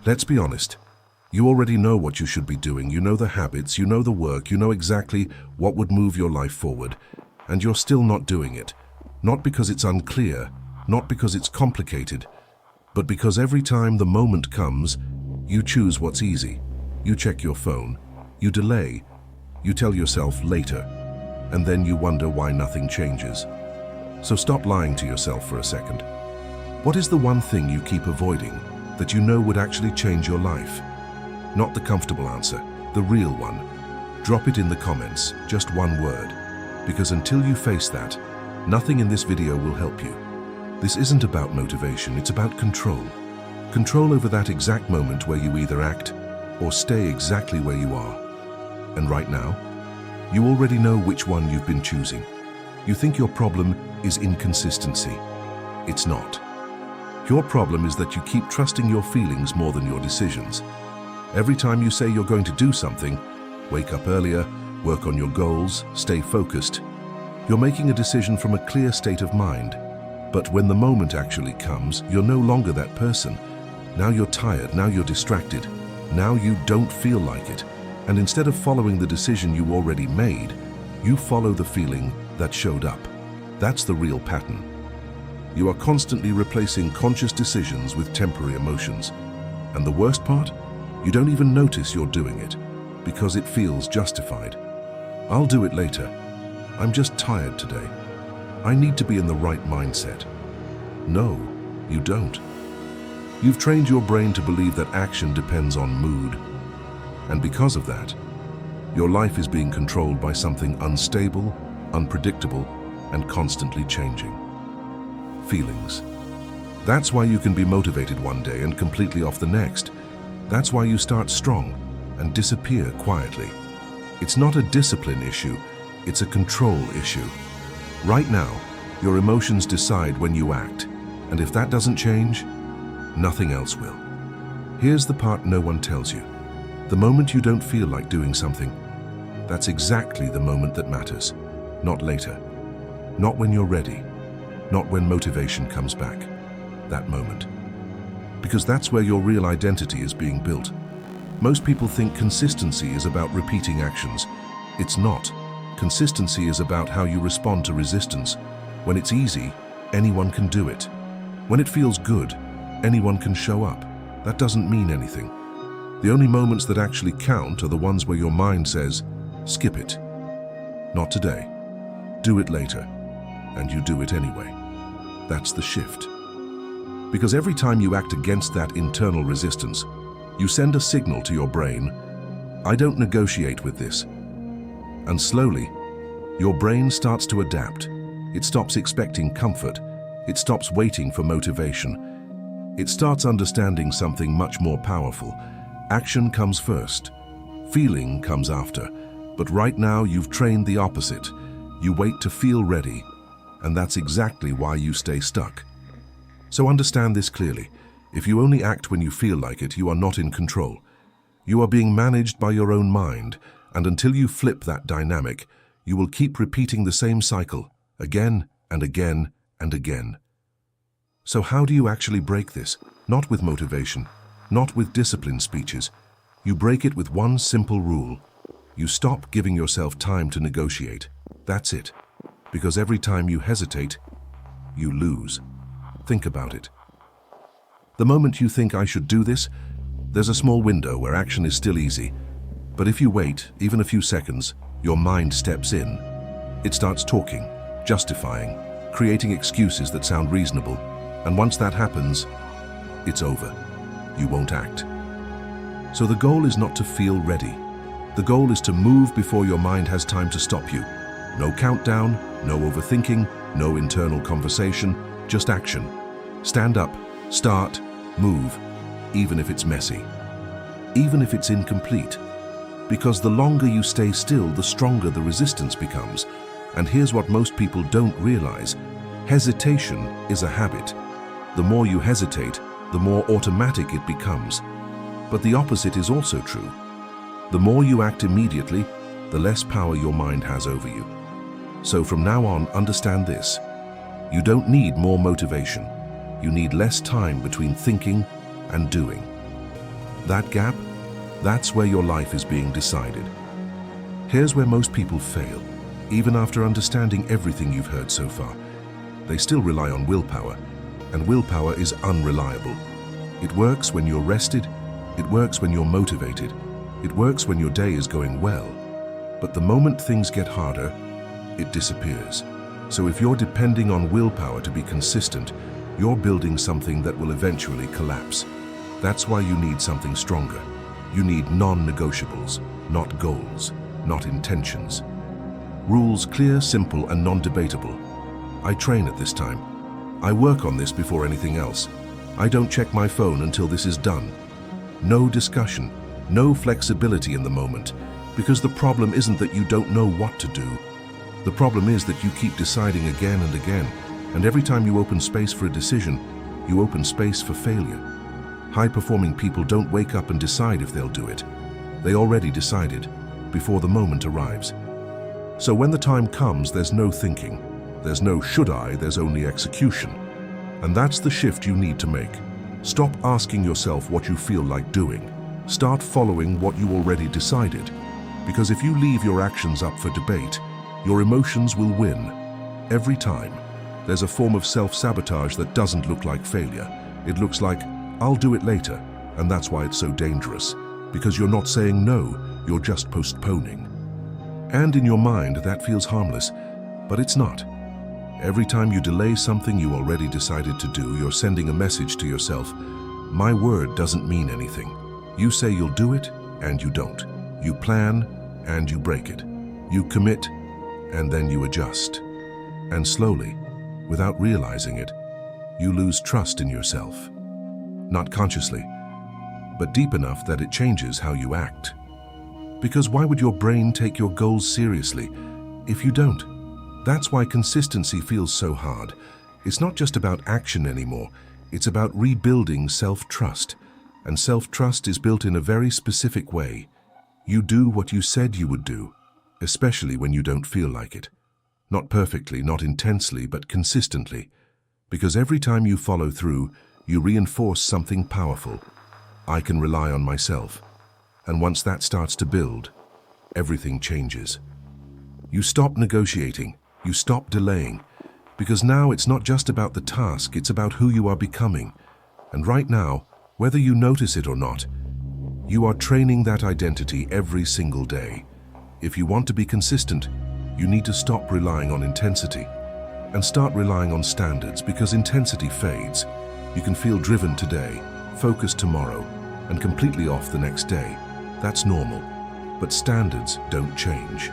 Let's be honest. You already know what you should be doing. You know the habits, you know the work, you know exactly what would move your life forward, and you're still not doing it. Not because it's unclear, not because it's complicated, but because every time the moment comes, you choose what's easy. You check your phone, you delay, you tell yourself later, and then you wonder why nothing changes. So stop lying to yourself for a second. What is the one thing you keep avoiding that you know would actually change your life? Not the comfortable answer, the real one. Drop it in the comments, just one word. Because until you face that, nothing in this video will help you. This isn't about motivation, it's about control. Control over that exact moment where you either act or stay exactly where you are. And right now, you already know which one you've been choosing. You think your problem is inconsistency. It's not. Your problem is that you keep trusting your feelings more than your decisions. Every time you say you're going to do something, wake up earlier, work on your goals, stay focused, you're making a decision from a clear state of mind. But when the moment actually comes, you're no longer that person. Now you're tired, now you're distracted, now you don't feel like it. And instead of following the decision you already made, you follow the feeling that showed up. That's the real pattern. You are constantly replacing conscious decisions with temporary emotions. And the worst part? You don't even notice you're doing it, because it feels justified. I'll do it later. I'm just tired today. I need to be in the right mindset. No, you don't. You've trained your brain to believe that action depends on mood. And because of that, your life is being controlled by something unstable, unpredictable, and constantly changing. Feelings. That's why you can be motivated one day and completely off the next. That's why you start strong and disappear quietly. It's not a discipline issue, it's a control issue. Right now, your emotions decide when you act, and if that doesn't change, nothing else will. Here's the part no one tells you. The moment you don't feel like doing something, that's exactly the moment that matters. Not later. Not when you're ready. Not when motivation comes back. That moment. Because that's where your real identity is being built. Most people think consistency is about repeating actions. It's not. Consistency is about how you respond to resistance. When it's easy, anyone can do it. When it feels good, anyone can show up. That doesn't mean anything. The only moments that actually count are the ones where your mind says, skip it. Not today. Do it later. And you do it anyway. That's the shift. Because every time you act against that internal resistance, you send a signal to your brain, I don't negotiate with this. And slowly, your brain starts to adapt. It stops expecting comfort. It stops waiting for motivation. It starts understanding something much more powerful. Action comes first. Feeling comes after. But right now, you've trained the opposite. You wait to feel ready. And that's exactly why you stay stuck. So understand this clearly. If you only act when you feel like it, you are not in control. You are being managed by your own mind, and until you flip that dynamic, you will keep repeating the same cycle, again and again and again. So how do you actually break this? Not with motivation, not with discipline speeches. You break it with one simple rule. You stop giving yourself time to negotiate. That's it. Because every time you hesitate, you lose. Think about it. The moment you think I should do this, there's a small window where action is still easy. But if you wait, even a few seconds, your mind steps in. It starts talking, justifying, creating excuses that sound reasonable. And once that happens, it's over. You won't act. So the goal is not to feel ready. The goal is to move before your mind has time to stop you. No countdown, no overthinking, no internal conversation, just action. Stand up, start, move, even if it's messy. Even if it's incomplete. Because the longer you stay still, the stronger the resistance becomes. And here's what most people don't realize. Hesitation is a habit. The more you hesitate, the more automatic it becomes. But the opposite is also true. The more you act immediately, the less power your mind has over you. So from now on, understand this. You don't need more motivation. You need less time between thinking and doing. That gap, that's where your life is being decided. Here's where most people fail, even after understanding everything you've heard so far. They still rely on willpower, and willpower is unreliable. It works when you're rested, it works when you're motivated, it works when your day is going well. But the moment things get harder, it disappears. So if you're depending on willpower to be consistent, you're building something that will eventually collapse. That's why you need something stronger. You need non-negotiables, not goals, not intentions. Rules clear, simple, and non-debatable. I train at this time. I work on this before anything else. I don't check my phone until this is done. No discussion, no flexibility in the moment, because the problem isn't that you don't know what to do. The problem is that you keep deciding again and again, and every time you open space for a decision, you open space for failure. High-performing people don't wake up and decide if they'll do it. They already decided, before the moment arrives. So when the time comes, there's no thinking. There's no should I, there's only execution. And that's the shift you need to make. Stop asking yourself what you feel like doing. Start following what you already decided. Because if you leave your actions up for debate, your emotions will win. Every time. There's a form of self-sabotage that doesn't look like failure. It looks like, I'll do it later. And that's why it's so dangerous. Because you're not saying no, you're just postponing. And in your mind, that feels harmless, but it's not. Every time you delay something you already decided to do, you're sending a message to yourself. My word doesn't mean anything. You say you'll do it, and you don't. You plan, and you break it. You commit, and then you adjust. And slowly, without realizing it, you lose trust in yourself. Not consciously, but deep enough that it changes how you act. Because why would your brain take your goals seriously if you don't? That's why consistency feels so hard. It's not just about action anymore. It's about rebuilding self-trust. And self-trust is built in a very specific way. You do what you said you would do, especially when you don't feel like it. Not perfectly, not intensely, but consistently. Because every time you follow through, you reinforce something powerful. I can rely on myself. And once that starts to build, everything changes. You stop negotiating, you stop delaying, because now it's not just about the task, it's about who you are becoming. And right now, whether you notice it or not, you are training that identity every single day. If you want to be consistent, you need to stop relying on intensity and start relying on standards, because intensity fades. You can feel driven today, focused tomorrow, and completely off the next day. That's normal, but standards don't change.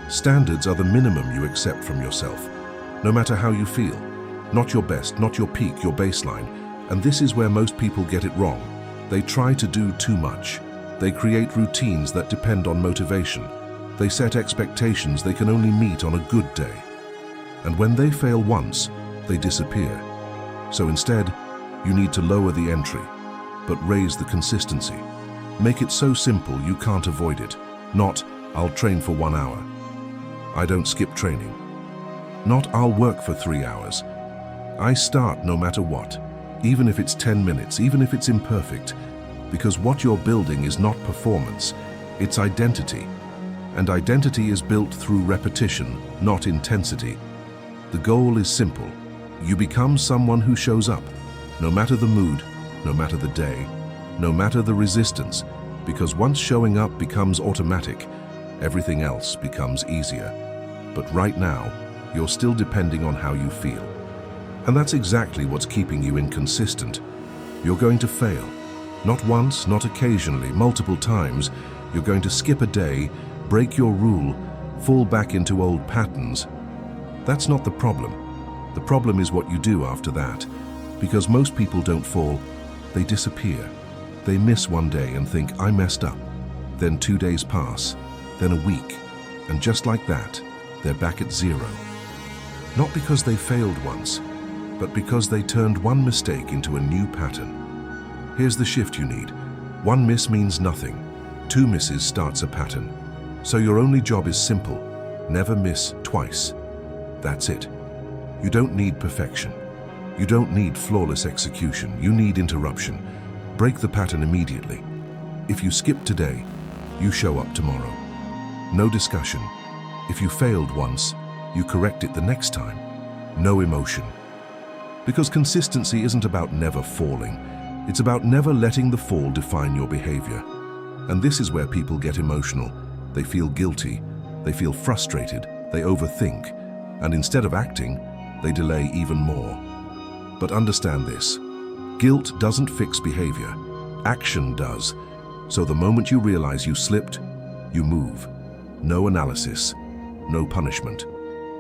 Standards are the minimum you accept from yourself, no matter how you feel. Not your best, not your peak, your baseline. And this is where most people get it wrong. They try to do too much. They create routines that depend on motivation. They set expectations they can only meet on a good day. And when they fail once, they disappear. So instead, you need to lower the entry, but raise the consistency. Make it so simple you can't avoid it. Not, I'll train for 1 hour. I don't skip training. Not, I'll work for 3 hours. I start no matter what, even if it's 10 minutes, even if it's imperfect, because what you're building is not performance, it's identity. And identity is built through repetition, not intensity. The goal is simple. You become someone who shows up, no matter the mood, no matter the day, no matter the resistance, because once showing up becomes automatic, everything else becomes easier. But right now, you're still depending on how you feel. And that's exactly what's keeping you inconsistent. You're going to fail. Not once, not occasionally, multiple times. You're going to skip a day, break your rule, fall back into old patterns. That's not the problem. The problem is what you do after that. Because most people don't fall, they disappear. They miss one day and think, I messed up. Then 2 days pass, then a week, and just like that, they're back at zero. Not because they failed once, but because they turned one mistake into a new pattern. Here's the shift you need. 1 miss means nothing. 2 misses starts a pattern. So your only job is simple. Never miss twice. That's it. You don't need perfection. You don't need flawless execution. You need interruption. Break the pattern immediately. If you skip today, you show up tomorrow. No discussion. If you failed once, you correct it the next time. No emotion. Because consistency isn't about never falling. It's about never letting the fall define your behavior. And this is where people get emotional. They feel guilty. They feel frustrated. They overthink. And instead of acting, they delay even more. But understand this. Guilt doesn't fix behavior. Action does. So the moment you realize you slipped, you move. No analysis, no punishment,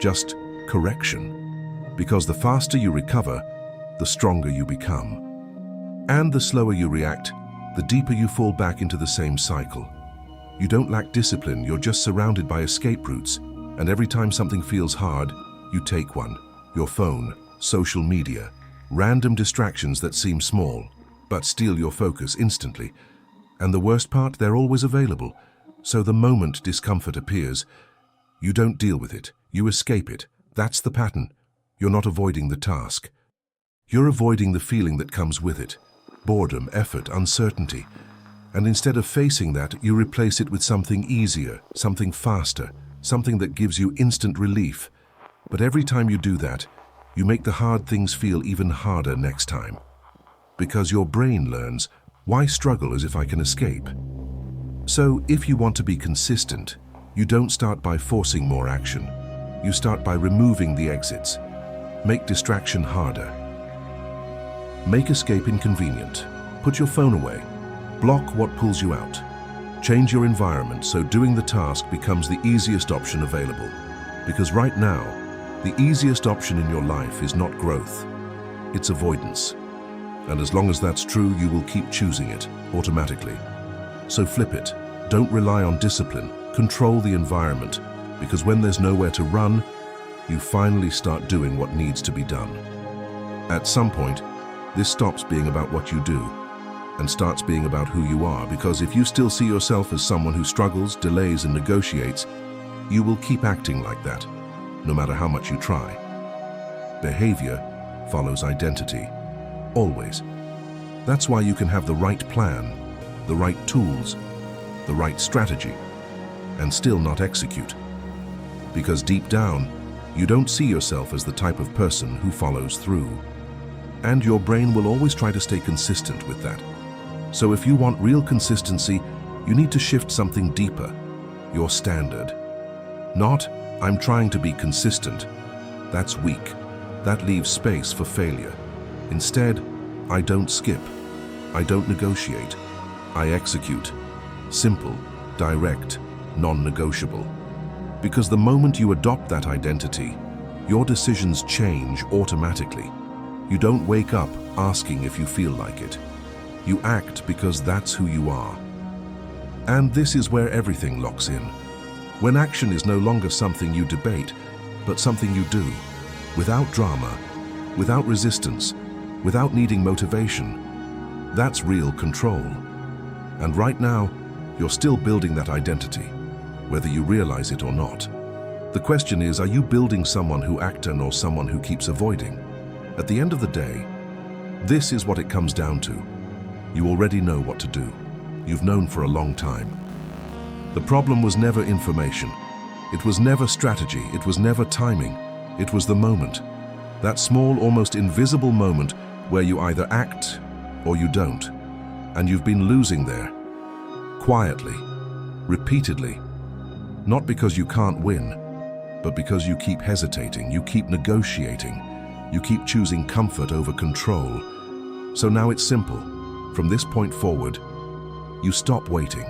just correction. Because the faster you recover, the stronger you become. And the slower you react, the deeper you fall back into the same cycle. You don't lack discipline, you're just surrounded by escape routes. And every time something feels hard, you take one. Your phone, social media, random distractions that seem small, but steal your focus instantly. And the worst part, they're always available. So the moment discomfort appears, you don't deal with it, you escape it. That's the pattern. You're not avoiding the task. You're avoiding the feeling that comes with it. Boredom, effort, uncertainty. And instead of facing that, you replace it with something easier, something faster, something that gives you instant relief. But every time you do that, you make the hard things feel even harder next time. Because your brain learns, why struggle as if I can escape? So, if you want to be consistent, you don't start by forcing more action. You start by removing the exits. Make distraction harder. Make escape inconvenient. Put your phone away. Block what pulls you out. Change your environment so doing the task becomes the easiest option available. Because right now, the easiest option in your life is not growth, it's avoidance. And as long as that's true, you will keep choosing it automatically. So flip it. Don't rely on discipline. Control the environment. Because when there's nowhere to run, you finally start doing what needs to be done. At some point, this stops being about what you do and starts being about who you are. Because if you still see yourself as someone who struggles, delays, and negotiates, you will keep acting like that, no matter how much you try. Behavior follows identity. Always. That's why you can have the right plan, the right tools, the right strategy, and still not execute. Because deep down, you don't see yourself as the type of person who follows through. And your brain will always try to stay consistent with that. So if you want real consistency, you need to shift something deeper, your standard. Not, I'm trying to be consistent. That's weak. That leaves space for failure. Instead, I don't skip. I don't negotiate. I execute. Simple, direct, non-negotiable. Because the moment you adopt that identity, your decisions change automatically. You don't wake up asking if you feel like it. You act because that's who you are. And this is where everything locks in. When action is no longer something you debate, but something you do, without drama, without resistance, without needing motivation. That's real control. And right now, you're still building that identity, whether you realize it or not. The question is, are you building someone who acts or someone who keeps avoiding? At the end of the day, this is what it comes down to. You already know what to do. You've known for a long time. The problem was never information. It was never strategy. It was never timing. It was the moment. That small, almost invisible moment where you either act or you don't. And you've been losing there. Quietly. Repeatedly. Not because you can't win, but because you keep hesitating, you keep negotiating, you keep choosing comfort over control. So now it's simple. From this point forward, you stop waiting,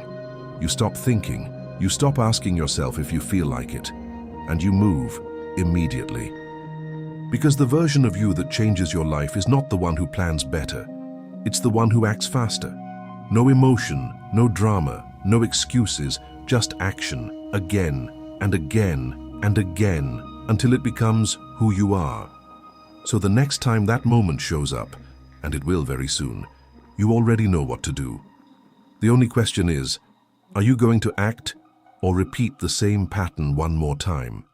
you stop thinking, you stop asking yourself if you feel like it, and you move immediately. Because the version of you that changes your life is not the one who plans better, it's the one who acts faster. No emotion, no drama, no excuses, just action, again and again and again, until it becomes who you are. So the next time that moment shows up, and it will very soon, you already know what to do. The only question is, are you going to act or repeat the same pattern one more time?